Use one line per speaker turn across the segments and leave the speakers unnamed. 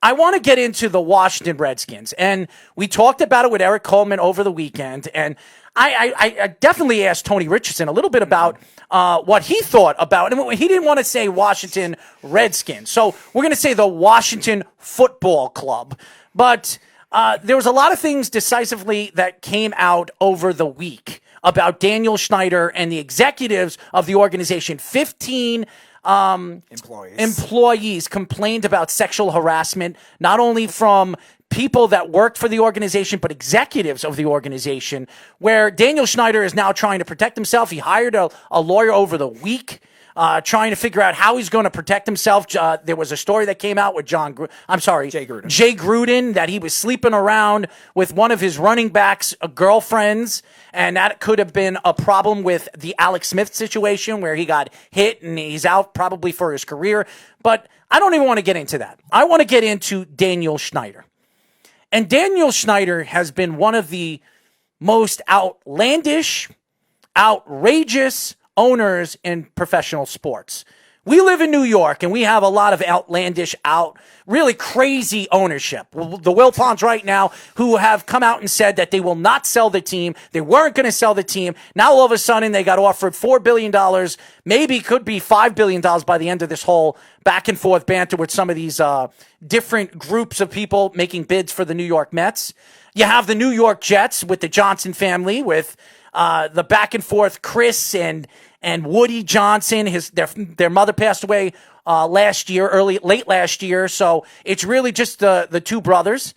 I want to get into the Washington Redskins, and we talked about it with Eric Coleman over the weekend, and I definitely asked Tony Richardson a little bit about what he thought about it. He didn't want to say Washington Redskins, so we're going to say the Washington Football Club. But there was a lot of things decisively that came out over the week about Daniel Snyder and the executives of the organization. 15 employees complained about sexual harassment, not only from people that worked for the organization, but executives of the organization, where Daniel Snyder is now trying to protect himself. He hired a lawyer over the week, trying to figure out how he's going to protect himself. There was a story that came out with Jay Gruden, that he was sleeping around with one of his running backs' girlfriends, and that could have been a problem with the Alex Smith situation where he got hit and he's out probably for his career. But I don't even want to get into that. I want to get into Daniel Snyder. And Daniel Snyder has been one of the most outlandish, outrageous owners in professional sports. We live in New York, and we have a lot of outlandish, really crazy ownership. The Wilpons right now, who have come out and said that they will not sell the team. They weren't going to sell the team. Now, all of a sudden, they got offered $4 billion, maybe could be $5 billion by the end of this whole back and forth banter with some of these different groups of people making bids for the New York Mets. You have the New York Jets with the Johnson family, with the back and forth Chris and Woody Johnson. Their mother passed away late last year, so it's really just the two brothers.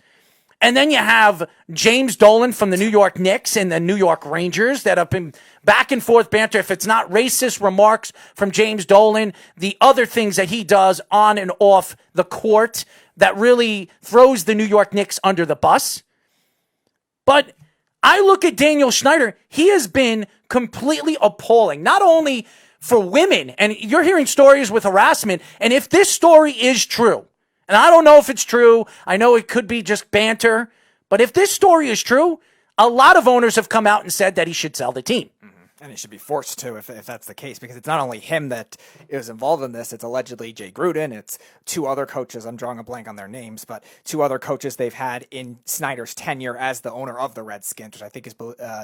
And then you have James Dolan from the New York Knicks and the New York Rangers that have been back and forth banter. If it's not racist remarks from James Dolan, the other things that he does on and off the court that really throws the New York Knicks under the bus. But I look at Daniel Snyder, he has been completely appalling, not only for women, and you're hearing stories with harassment, and if this story is true, and I don't know if it's true, I know it could be just banter, but if this story is true, a lot of owners have come out and said that he should sell the team.
And he should be forced to if that's the case, because it's not only him that is involved in this. It's allegedly Jay Gruden. It's two other coaches. I'm drawing a blank on their names, but two other coaches they've had in Snyder's tenure as the owner of the Redskins, which I think is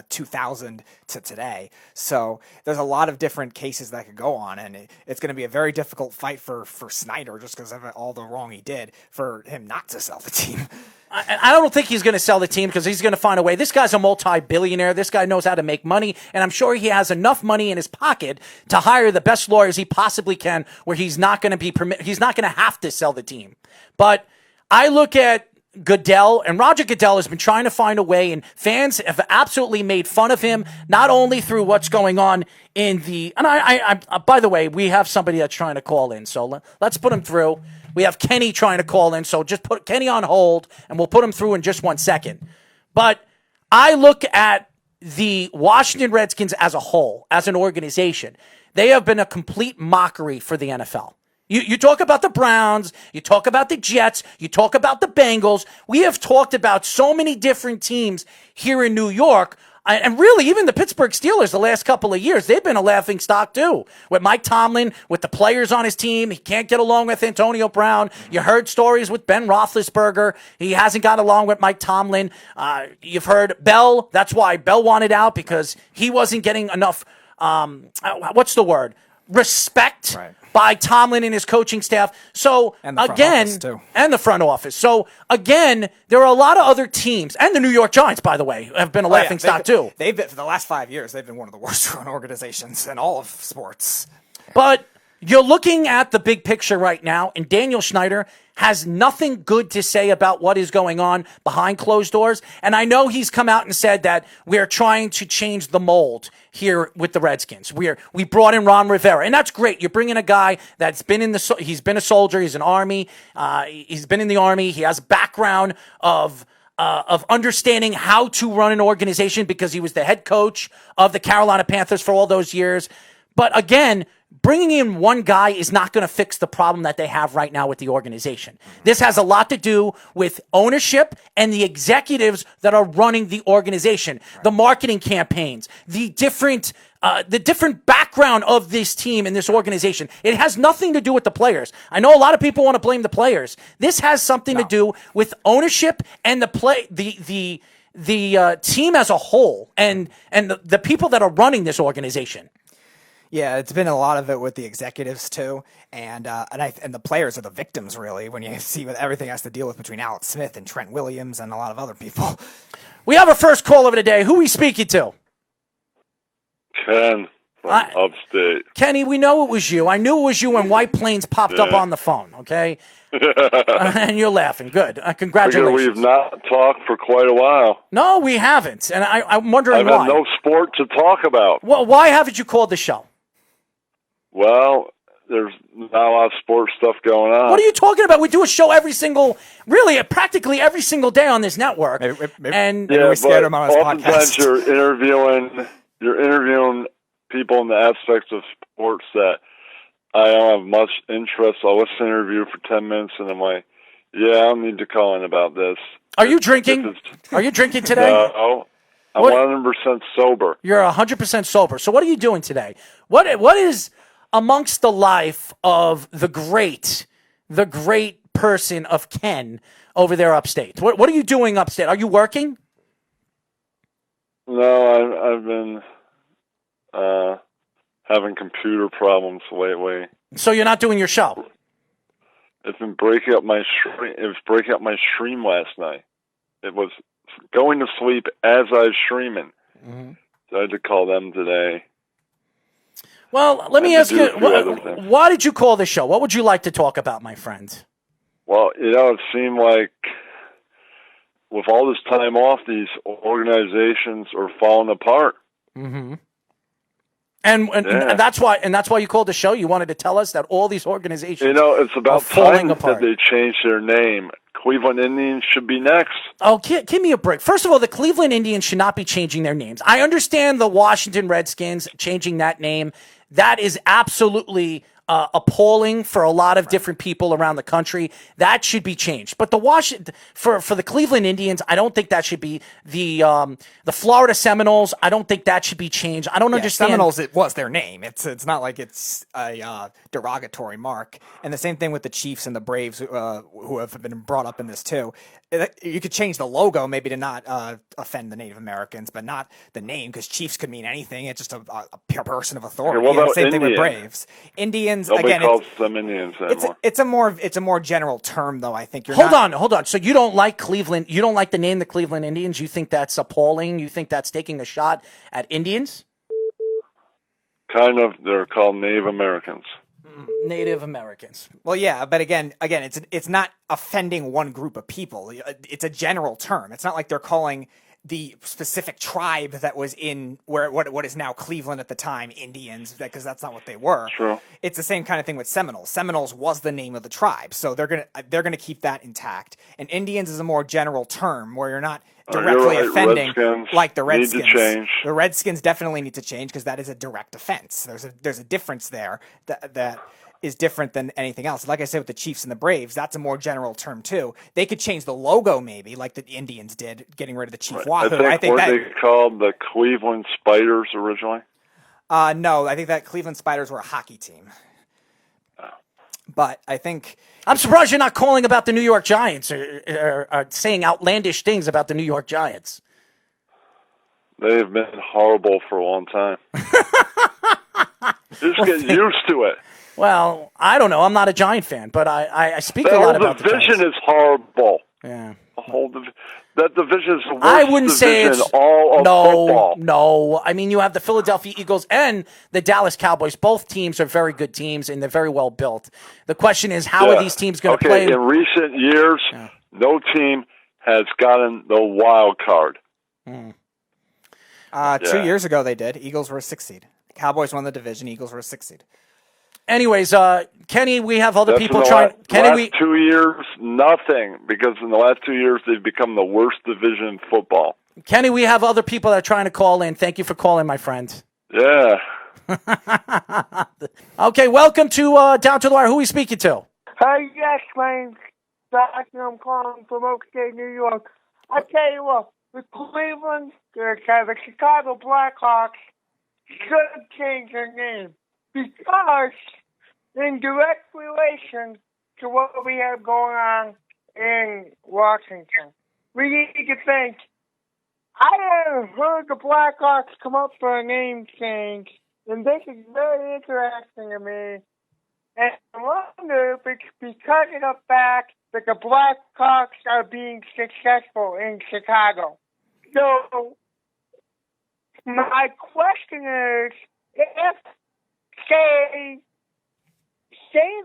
2000 to today. So there's a lot of different cases that could go on, and it's going to be a very difficult fight for Snyder just because of all the wrong he did for him not to sell the team.
I don't think he's going to sell the team because he's going to find a way. This guy's a multi-billionaire. This guy knows how to make money, and I'm sure he has enough money in his pocket to hire the best lawyers he possibly can, where he's not going to have to sell the team. But I look at Goodell, and Roger Goodell has been trying to find a way, and fans have absolutely made fun of him, not only through what's going on in the, and I by the way, we have somebody that's trying to call in, so let's put him through. We have Kenny trying to call in, so just put Kenny on hold, and we'll put him through in just 1 second. But I look at the Washington Redskins as a whole, as an organization. They have been a complete mockery for the NFL. You talk about the Browns, you talk about the Jets, you talk about the Bengals. We have talked about so many different teams here in New York. And really, even the Pittsburgh Steelers the last couple of years, they've been a laughing stock too. With Mike Tomlin, with the players on his team, he can't get along with Antonio Brown. You heard stories with Ben Roethlisberger. He hasn't got along with Mike Tomlin. You've heard Bell. That's why Bell wanted out, because he wasn't getting enough, respect. Right. By Tomlin and his coaching staff. So
and the front office.
So again, there are a lot of other teams, and the New York Giants, by the way, have been a laughing stock too.
They've been, for the last 5 years, they've been one of the worst run organizations in all of sports.
But you're looking at the big picture right now, and Daniel Snyder has nothing good to say about what is going on behind closed doors. And I know he's come out and said that we're trying to change the mold here with the Redskins. We brought in Ron Rivera, and that's great. You're bringing a guy that's been he's been a soldier, he's an army, he's been in the army, he has a background of understanding how to run an organization because he was the head coach of the Carolina Panthers for all those years. But again, bringing in one guy is not going to fix the problem that they have right now with the organization. This has a lot to do with ownership and the executives that are running the organization, the marketing campaigns, the different the different background of this team and this organization. It has nothing to do with the players. I know a lot of people want to blame the players. This has something to do with ownership and the team as a whole and the people that are running this organization.
Yeah, it's been a lot of it with the executives too, and the players are the victims really. When you see what everything has to deal with between Alex Smith and Trent Williams and a lot of other people.
We have our first call of the day. Who are we speaking to?
Ken from upstate.
Kenny, we know it was you. I knew it was you when White Plains popped up on the phone. Okay, and you're laughing. Good. Congratulations.
We've not talked for quite a while.
No, we haven't, and I'm wondering
why.
why.
I've had no sport to talk about.
Well, why haven't you called the show?
Well, there's not a lot of sports stuff going on.
What are you talking about? We do a show practically every single day on this network.
And we scared him on his
oftentimes
podcast.
you're interviewing people in the aspects of sports that I don't have much interest. I'll listen to an interview for 10 minutes, and I'm like, yeah, I don't need to call in about this.
Are you drinking? Are you drinking today?
No. I'm 100% sober.
You're 100% sober. So what are you doing today? What is amongst the life of the great person of Ken over there upstate? What are you doing upstate? Are you working?
No, I've been having computer problems lately.
So you're not doing your show?
It's been breaking up my stream. It was breaking up my stream last night. It was going to sleep as I was streaming. Mm-hmm. So I had to call them today.
Well, let me ask you, why did you call the show? What would you like to talk about, my friend?
Well, it seemed like with all this time off, these organizations are falling apart.
Mm-hmm. And that's why you called the show. You wanted to tell us that all these organizations
it's about time that they changed their name. Cleveland Indians should be next.
Oh, give me a break. First of all, the Cleveland Indians should not be changing their names. I understand the Washington Redskins changing that name. That is absolutely appalling for a lot of different people around the country. That should be changed. But for the Cleveland Indians, I don't think that should be the Florida Seminoles. I don't think that should be changed. I don't understand.
Seminoles, it was their name. It's not like it's a derogatory mark. And the same thing with the Chiefs and the Braves, who have been brought up in this too. You could change the logo maybe to not offend the Native Americans, but not the name, because Chiefs could mean anything. It's just a pure person of authority.
What about
the same
Indian?
thing with Braves. Indians,
nobody
again,
calls them Indians anymore.
It's a more general term, though. I think
Hold on. So you don't like Cleveland? You don't like the name the Cleveland Indians? You think that's appalling? You think that's taking a shot at Indians?
Kind of. They're called Native Americans.
Native Americans.
Well, yeah, but again, it's not offending one group of people. It's a general term. It's not like they're calling the specific tribe that was in what is now Cleveland at the time Indians, because that's not what they were.
True.
It's the same kind of thing with Seminoles. Seminoles was the name of the tribe, so they're gonna keep that intact. And Indians is a more general term where you're not directly offending,
Redskins
like the Redskins.
Need to change.
The Redskins definitely need to change because that is a direct offense. There's a difference there that is different than anything else. Like I said with the Chiefs and the Braves, that's a more general term too. They could change the logo maybe, like the Indians did, getting rid of the Chief Wahoo.
I think they called the Cleveland Spiders originally?
No, I think that Cleveland Spiders were a hockey team. But I think
I'm surprised you're not calling about the New York Giants or saying outlandish things about the New York Giants.
They've been horrible for a long time. Just get used to it.
Well, I don't know. I'm not a Giant fan, but I speak a lot about the Giants.
That division is horrible.
Yeah.
That division is the worst
I wouldn't say it's
all of football.
No. I mean, you have the Philadelphia Eagles and the Dallas Cowboys. Both teams are very good teams, and they're very well built. The question is, how are these teams going to play?
In recent years, no team has gotten the wild card.
2 years ago, they did. Eagles were a 6 seed. Cowboys won the division. Eagles were a 6 seed.
Anyways, Kenny, we have other people
trying. Last 2 years, nothing, because in the last 2 years they've become the worst division in football.
Kenny, we have other people that are trying to call in. Thank you for calling, my friend.
Yeah.
Okay, welcome to Down to the Wire. Who are we speaking to?
Hey, yes, my name's Doctor. I'm calling from upstate New York. I tell you what, the Cleveland, the Chicago Blackhawks should change their name because in direct relation to what we have going on in Washington. We need to think. I have heard the Blackhawks come up for a name change, and this is very interesting to me. And I wonder if it's because of the fact that the Blackhawks are being successful in Chicago. So, my question is, if, say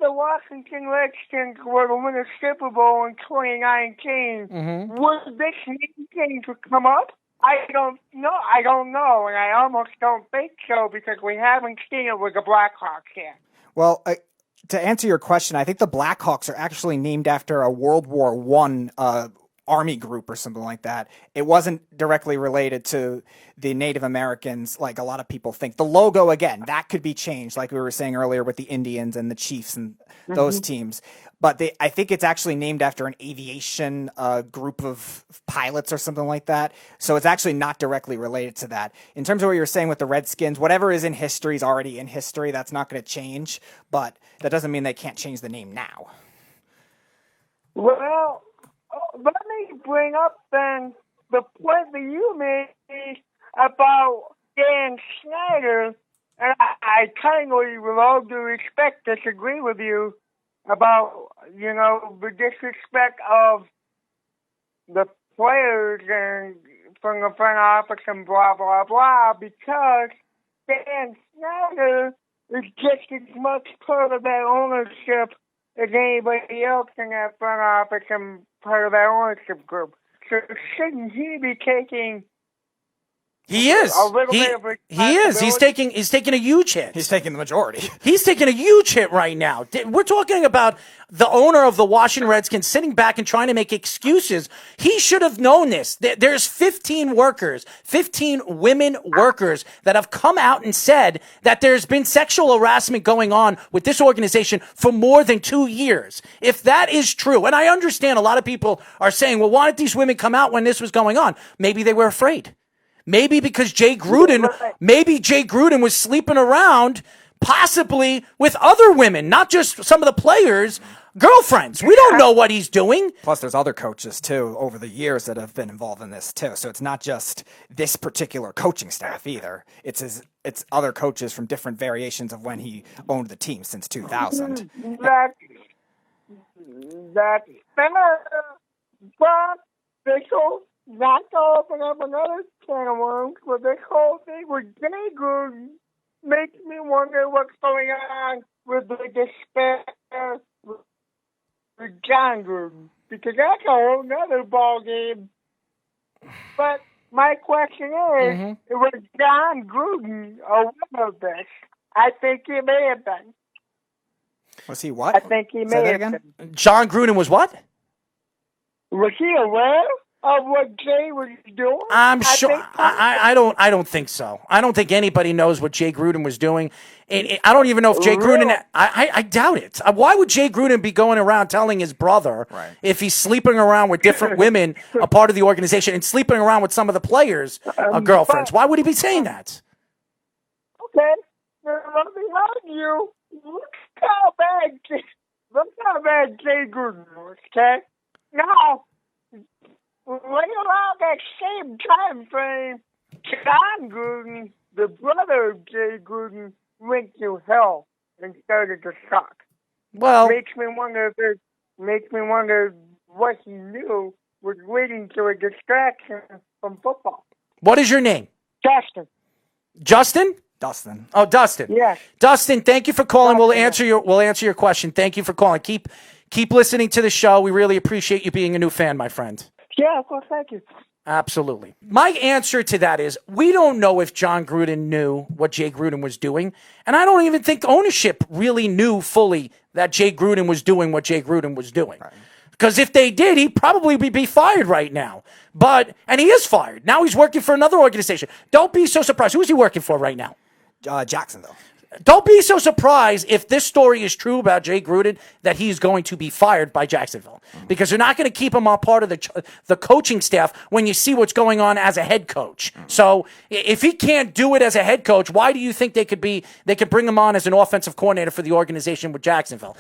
the Washington Redskins were to win a Super Bowl in 2019, would this name change come up? I don't know, and I almost don't think so because we haven't seen it with the Blackhawks yet.
Well, to answer your question, I think the Blackhawks are actually named after a World War I army group or something like that. It wasn't directly related to the Native Americans like a lot of people think. The logo, again, that could be changed, like we were saying earlier with the Indians and the Chiefs and those teams. But I think it's actually named after an aviation group of pilots or something like that. So it's actually not directly related to that. In terms of what you were saying with the Redskins, whatever is in history is already in history. That's not going to change. But that doesn't mean they can't change the name now.
Well, let me bring up then the point that you made about Dan Snyder, and I kindly, with all due respect, disagree with you about, the disrespect of the players and from the front office and blah, blah, blah, because Dan Snyder is just as much part of that ownership as anybody else in that front office and part of that ownership group. So shouldn't he be taking
He is.
a little bit of
He is. He's
responsibility?
taking a huge hit.
He's taking the majority.
He's taking a huge hit right now. We're talking about the owner of the Washington Redskins sitting back and trying to make excuses. He should have known this. There's 15 women workers that have come out and said that there's been sexual harassment going on with this organization for more than 2 years. If that is true, and I understand a lot of people are saying, well, why didn't these women come out when this was going on? Maybe they were afraid. Maybe because Jay Gruden was sleeping around possibly with other women, not just some of the players' girlfriends. We don't know what he's doing.
Plus, there's other coaches, too, over the years that have been involved in this, too. So it's not just this particular coaching staff, either. It's other coaches from different variations of when he owned the team since 2000.
That's fair, but this whole, not to open up another can of worms, but this whole thing with Jay Gruden makes me wonder what's going on with the despair with John Gruden, because that's a whole nother ball game. But my question is, was John Gruden aware of this? I think he may have been.
Was he what?
I think he may have been.
John Gruden was what?
Was he aware of what Jay was doing?
I'm sure. I don't think so. I don't think anybody knows what Jay Gruden was doing. And I don't even know if Jay Gruden. I doubt it. Why would Jay Gruden be going around telling his brother if he's sleeping around with different women, a part of the organization, and sleeping around with some of the players' girlfriends? Why would he be saying that?
Okay, now let me argue. Look how bad Jay Gruden was. Okay, now. Right around that same time frame, John Gruden, the brother of Jay Gruden, went to hell and started to suck.
Well,
makes me wonder what he knew was leading to a distraction from football.
What is your name?
Justin.
Justin?
Dustin.
Oh, Dustin.
Yes.
Dustin, thank you for calling. We'll answer your question. Thank you for calling. Keep listening to the show. We really appreciate you being a new fan, my friend.
Yeah, of course, thank you.
Absolutely. My answer to that is we don't know if John Gruden knew what Jay Gruden was doing, and I don't even think ownership really knew fully that Jay Gruden was doing what Jay Gruden was doing. Because if they did, he'd probably be fired right now. And he is fired. Now he's working for another organization. Don't be so surprised. Who's he working for right now?
Jacksonville.
don't be so surprised if this story is true about Jay Gruden that he's going to be fired by Jacksonville, because they're not going to keep him on part of the coaching staff when you see what's going on as a head coach. So if he can't do it as a head coach, why do you think they could bring him on as an offensive coordinator for the organization with Jacksonville?